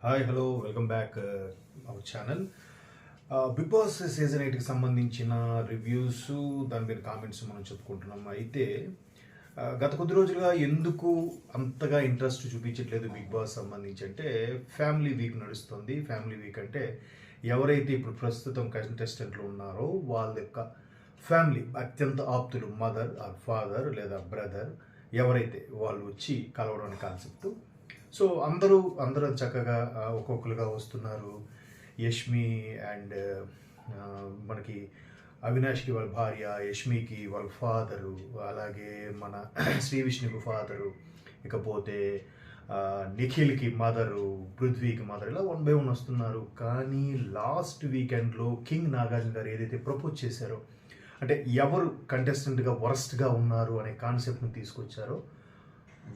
Hi hello welcome back our channel. Bigg Boss season 8కి సంబంధించిన reviews దాని మీద కామెంట్స్ మనం చెప్పుకుంటున్నాం. అయితే గత కొద్ది రోజులుగా ఎందుకు అంతగా ఇంట్రెస్ట్ చూపించట్లేదు బిగ్ బాస్ సంబంధించి అంటే ఫ్యామిలీ వీక్ నడుస్తుంది. ఫ్యామిలీ వీక్ అంటే ఎవరైతే ఇప్పుడు ప్రస్తుతం కంటెస్టెంట్లు ఉన్నారో వాళ్ళ యొక్క ఫ్యామిలీ అత్యంత ఆప్తులు, మదర్ ఆర్ ఫాదర్ లేదా బ్రదర్ ఎవరైతే వాళ్ళు వచ్చి కలవడం అనే కాన్సెప్ట్. సో అందరూ చక్కగా ఒక్కొక్కరుగా వస్తున్నారు. యష్మి అండ్ మనకి అవినాష్కి వాళ్ళ భార్య, యష్మికి వాళ్ళ ఫాదరు, అలాగే మన శ్రీ విష్ణుకి ఫాదరు, ఇకపోతే నిఖిల్కి మదరు, పృథ్వీకి మదర్, ఇలా 1 by 1 వస్తున్నారు. కానీ లాస్ట్ వీకెండ్లో కింగ్ నాగార్జున గారు ఏదైతే ప్రపోజ్ చేశారో, అంటే ఎవరు కంటెస్టెంట్గా వరస్ట్గా ఉన్నారు అనే కాన్సెప్ట్ని తీసుకొచ్చారో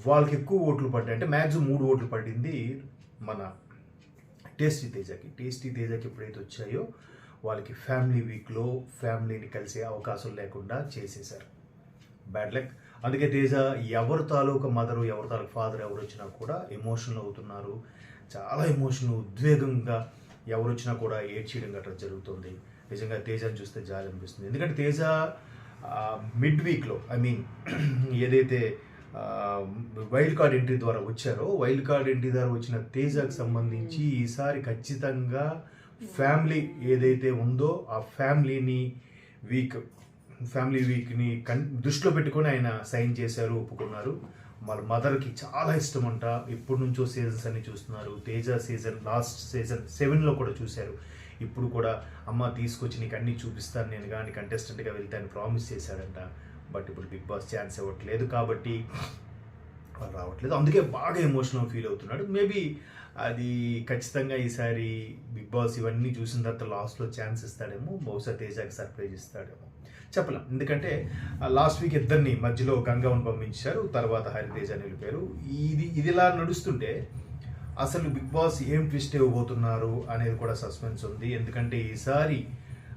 వాళ్ళకి ఎక్కువ ఓట్లు పడ్డాయి. అంటే మ్యాక్సిమం 3 ఓట్లు పడింది మన టేస్టీ తేజకి ఎప్పుడైతే వచ్చాయో వాళ్ళకి ఫ్యామిలీ వీక్లో ఫ్యామిలీని కలిసే అవకాశం లేకుండా చేసేశారు. Bad luck. అందుకే తేజ ఎవరి తాలూకా మదరు, ఎవరి తాలూకా ఫాదర్ ఎవరు వచ్చినా కూడా ఎమోషనల్ అవుతున్నారు. చాలా ఎమోషనల్, ఉద్వేగంగా ఎవరు వచ్చినా కూడా ఏడ్చేయడం గట్రా జరుగుతుంది. నిజంగా తేజని చూస్తే జాలి అనిపిస్తుంది. ఎందుకంటే తేజ మిడ్ వీక్లో ఏదైతే వైల్డ్ కార్డ్ ఎంట్రీ ద్వారా వచ్చారో, వైల్డ్ కార్డ్ ఎంట్రీ ద్వారా వచ్చిన తేజకు సంబంధించి ఈసారి ఖచ్చితంగా ఫ్యామిలీ ఏదైతే ఉందో ఆ ఫ్యామిలీ వీక్ని దృష్టిలో పెట్టుకొని ఆయన సైన్ చేశారు, ఒప్పుకున్నారు. వాళ్ళ మదర్కి చాలా ఇష్టం అంట. ఇప్పటి నుంచో సీజన్స్ అన్ని చూస్తున్నారు. తేజ లాస్ట్ సీజన్ 7లో కూడా చూశారు. ఇప్పుడు కూడా అమ్మ తీసుకొచ్చి నీకు అన్నీ చూపిస్తాను నేను కానీ కంటెస్టెంట్గా వెళ్తాను ప్రామిస్ చేశాడంట. బట్ ఇప్పుడు బిగ్ బాస్ ఛాన్స్ ఇవ్వట్లేదు కాబట్టి వాళ్ళు రావట్లేదు. అందుకే బాగా ఎమోషనల్ ఫీల్ అవుతున్నాడు. మేబీ అది ఖచ్చితంగా ఈసారి బిగ్ బాస్ ఇవన్నీ చూసిన తర్వాత లాస్ట్లో ఛాన్స్ ఇస్తాడేమో. బహుశా తేజకి సర్ప్రైజ్ ఇస్తాడేమో, చెప్పలేం. ఎందుకంటే లాస్ట్ వీక్ ఇద్దరిని మధ్యలో గంగవన్ పంపించారు, తర్వాత హరితేజని వెళ్ళిపోయారు. ఇదిలా నడుస్తుంటే అసలు బిగ్ బాస్ ఏం ట్విస్ట్ ఇవ్వబోతున్నారు అనేది కూడా సస్పెన్స్ ఉంది. ఎందుకంటే ఈసారి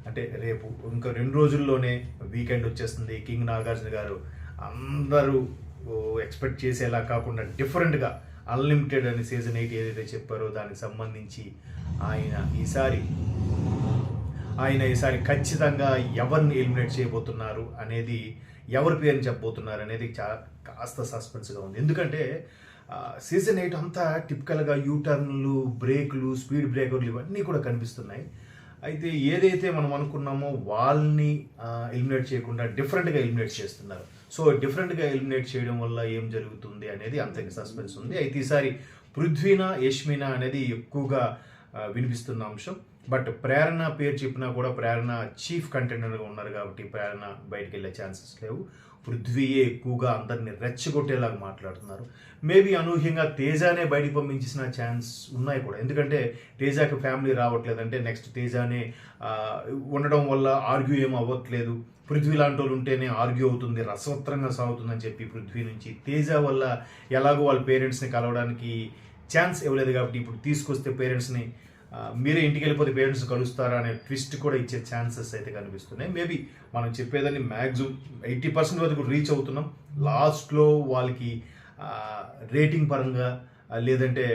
అంటే రేపు ఇంకా 2 రోజుల్లోనే వీకెండ్ వచ్చేస్తుంది. కింగ్ నాగార్జున గారు అందరూ ఎక్స్పెక్ట్ చేసేలా కాకుండా డిఫరెంట్గా అన్లిమిటెడ్ అని సీజన్ 8 ఏదైతే చెప్పారో దానికి సంబంధించి ఆయన ఈసారి ఖచ్చితంగా ఎవరిని ఎలిమినేట్ చేయబోతున్నారు అనేది, ఎవరి పేరుని చెప్పబోతున్నారు అనేది కాస్త సస్పెన్స్గా ఉంది. ఎందుకంటే సీజన్ 8 అంతా టిపికల్గా యూటర్న్లు, బ్రేకులు, స్పీడ్ బ్రేకర్లు ఇవన్నీ కూడా కనిపిస్తున్నాయి. అయితే ఏదైతే మనం అనుకున్నామో వాళ్ళని ఎలిమినేట్ చేయకుండా డిఫరెంట్గా ఎలిమినేట్ చేస్తున్నారు. సో డిఫరెంట్గా ఎలిమినేట్ చేయడం వల్ల ఏం జరుగుతుంది అనేది అంతకి సస్పెన్స్ ఉంది. అయితే ఈసారి పృథ్వీనా యష్మినా అనేది ఎక్కువగా వినిపిస్తున్న అంశం. బట్ ప్రేరణ పేరు చెప్పినా కూడా ప్రేరణ చీఫ్ కంటెండర్గా ఉన్నారు కాబట్టి ప్రేరణ బయటికి వెళ్ళే ఛాన్సెస్ లేవు. పృథ్వీయే ఎక్కువగా అందరినీ రెచ్చగొట్టేలాగా మాట్లాడుతున్నారు. మేబీ అనూహ్యంగా తేజానే బయటికి పంపించిన ఛాన్స్ ఉన్నాయి కూడా. ఎందుకంటే తేజాకి ఫ్యామిలీ రావట్లేదంటే నెక్స్ట్ తేజానే ఉండడం వల్ల ఆర్గ్యూ ఏం అవ్వట్లేదు. పృథ్వీ లాంటి వాళ్ళు ఉంటేనే ఆర్గ్యూ అవుతుంది, రసవత్రంగా సాగుతుందని చెప్పి పృథ్వీ నుంచి తేజ వల్ల ఎలాగో వాళ్ళ పేరెంట్స్ని కలవడానికి ఛాన్స్ ఇవ్వలేదు కాబట్టి ఇప్పుడు తీసుకొస్తే పేరెంట్స్ని మీరే ఇంటికి వెళ్ళిపోతే పేరెంట్స్ కలుస్తారా అనే ట్విస్ట్ కూడా ఇచ్చే ఛాన్సెస్ అయితే కనిపిస్తున్నాయి. మేబీ మనం చెప్పేదాన్ని మ్యాక్సిమం 80% వరకు రీచ్ అవుతున్నాం. లాస్ట్లో వాళ్ళకి రేటింగ్ పరంగా లేదంటే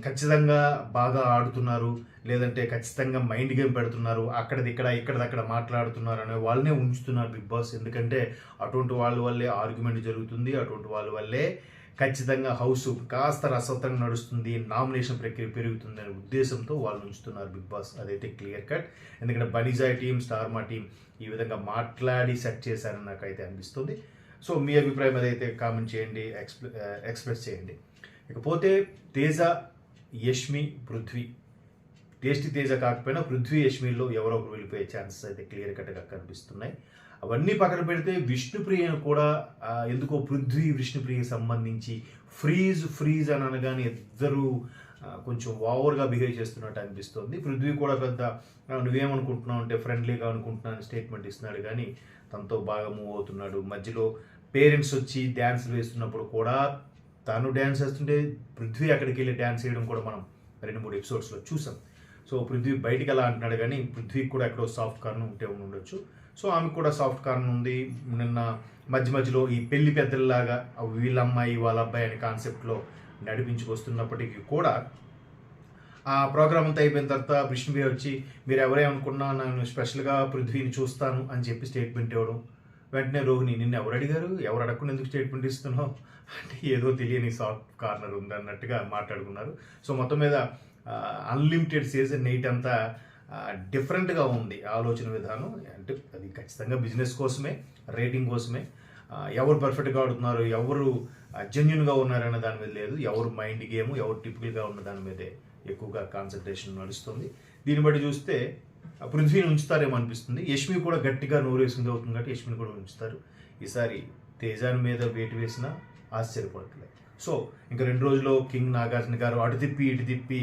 ఖచ్చితంగా బాగా ఆడుతున్నారు, లేదంటే ఖచ్చితంగా మైండ్ గేమ్ పెడుతున్నారు, ఇక్కడదక్కడ మాట్లాడుతున్నారు అనే వాళ్ళనే ఉంచుతున్నారు బిగ్ బాస్. ఎందుకంటే అటువంటి వాళ్ళ వల్లే ఆర్గ్యుమెంట్ జరుగుతుంది, అటువంటి వాళ్ళ వల్లే ఖచ్చితంగా హౌస్ కాస్త రసవత్తంగా నడుస్తుంది, నామినేషన్ ప్రక్రియ పెరుగుతుంది అనే ఉద్దేశంతో వాళ్ళు ఉంచుతున్నారు బిగ్ బాస్. అదైతే క్లియర్ కట్. ఎందుకంటే బనిజాయ్ టీం, స్టార్మా టీం ఈ విధంగా మాట్లాడి సెట్ చేశారని నాకైతే అనిపిస్తుంది. సో మీ అభిప్రాయం ఏదైతే కామెంట్ చేయండి, ఎక్స్ప్రెస్ చేయండి. ఇకపోతే తేజ, యష్మి, పృథ్వీ, టేస్టీ తేజ కాకపోయినా పృథ్వీ యష్మిలో ఎవరో ఒకరు వెళ్ళిపోయే ఛాన్సెస్ అయితే క్లియర్ కట్గా కనిపిస్తున్నాయి. అవన్నీ పక్కన పెడితే విష్ణుప్రియను కూడా ఎందుకో పృథ్వీ విష్ణుప్రియకి సంబంధించి ఫ్రీజ్ అని అనగానే ఇద్దరు కొంచెం ఓవర్గా బిహేవ్ చేస్తున్నట్టు అనిపిస్తుంది. పృథ్వీ కూడా పెద్ద నువ్వేమనుకుంటున్నావు అంటే ఫ్రెండ్లీగా అనుకుంటున్నాను స్టేట్మెంట్ ఇస్తున్నాడు, కానీ తనతో బాగా మూవ్ అవుతున్నాడు. మధ్యలో పేరెంట్స్ వచ్చి డ్యాన్స్లు వేస్తున్నప్పుడు కూడా తను డ్యాన్స్ వేస్తుంటే పృథ్వీ అక్కడికి వెళ్ళి డ్యాన్స్ వేయడం కూడా మనం 2-3 ఎపిసోడ్స్లో చూసాం. సో పృథ్వీ బయటికి ఎలా అంటున్నాడు, కానీ పృథ్వీకి కూడా ఎక్కడో సాఫ్ట్ కార్న్ ఉండొచ్చు. సో ఆమెకు కూడా సాఫ్ట్ కార్న్ ఉంది. నిన్న మధ్యలో ఈ పెళ్లి పెద్దల్లాగా వీళ్ళ అమ్మాయి వాళ్ళ అబ్బాయి అనే కాన్సెప్ట్లో నడిపించుకొస్తున్నప్పటికీ కూడా ఆ ప్రోగ్రామ్ అంతా అయిపోయిన తర్వాత విష్ణువే వచ్చి మీరు ఎవరేమనుకున్నా నేను స్పెషల్గా పృథ్వీని చూస్తాను అని చెప్పి స్టేట్మెంట్ ఇవ్వడం. వెంటనే రోహిణి నిన్ను ఎవరు అడిగారు, ఎవరు అడగకుండా ఎందుకు స్టేట్మెంట్ ఇస్తున్నావు అంటే ఏదో తెలియని సాఫ్ట్ కార్నర్ ఉంది అన్నట్టుగా మాట్లాడుకున్నారు. సో మొత్తం మీద అన్లిమిటెడ్ సీజన్ 8 అంతా డిఫరెంట్గా ఉంది ఆలోచన విధానం. అంటే అది ఖచ్చితంగా బిజినెస్ కోసమే, రేటింగ్ కోసమే. ఎవరు పర్ఫెక్ట్గా ఆడుతున్నారు, ఎవరు జెన్యున్గా ఉన్నారన్న దాని మీద లేదు, ఎవరు మైండ్ గేమ్, ఎవరు టిపికల్గా ఉన్న దాని మీదే ఎక్కువగా కాన్సన్ట్రేషన్ నడుస్తుంది. దీన్ని బట్టి చూస్తే పృథ్వీని ఉంచుతారేమో అనిపిస్తుంది. యష్మి కూడా గట్టిగా నోరేసింది అవుతుంది కాబట్టి యష్మిని కూడా ఉంచుతారు. ఈసారి తేజాన్ మీద వేటు వేసినా ఆశ్చర్యపడట్లేదు. సో ఇంకా 2 రోజుల్లో కింగ్ నాగార్జున గారు అటు తిప్పి ఇటు తిప్పి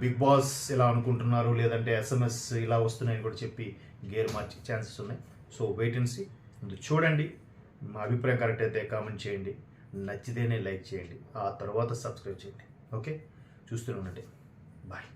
బిగ్ బాస్ ఇలా అనుకుంటున్నారు, లేదంటే SMS ఇలా వస్తున్నాయని కూడా చెప్పి గేర్ మార్చే ఛాన్సెస్ ఉన్నాయి. So wait and see. ముందు చూడండి, మా అభిప్రాయం కరెక్ట్ అయితే కామెంట్ చేయండి, నచ్చితేనే లైక్ చేయండి, ఆ తర్వాత సబ్స్క్రైబ్ చేయండి. ఓకే, చూస్తూనే ఉండండి. బాయ్.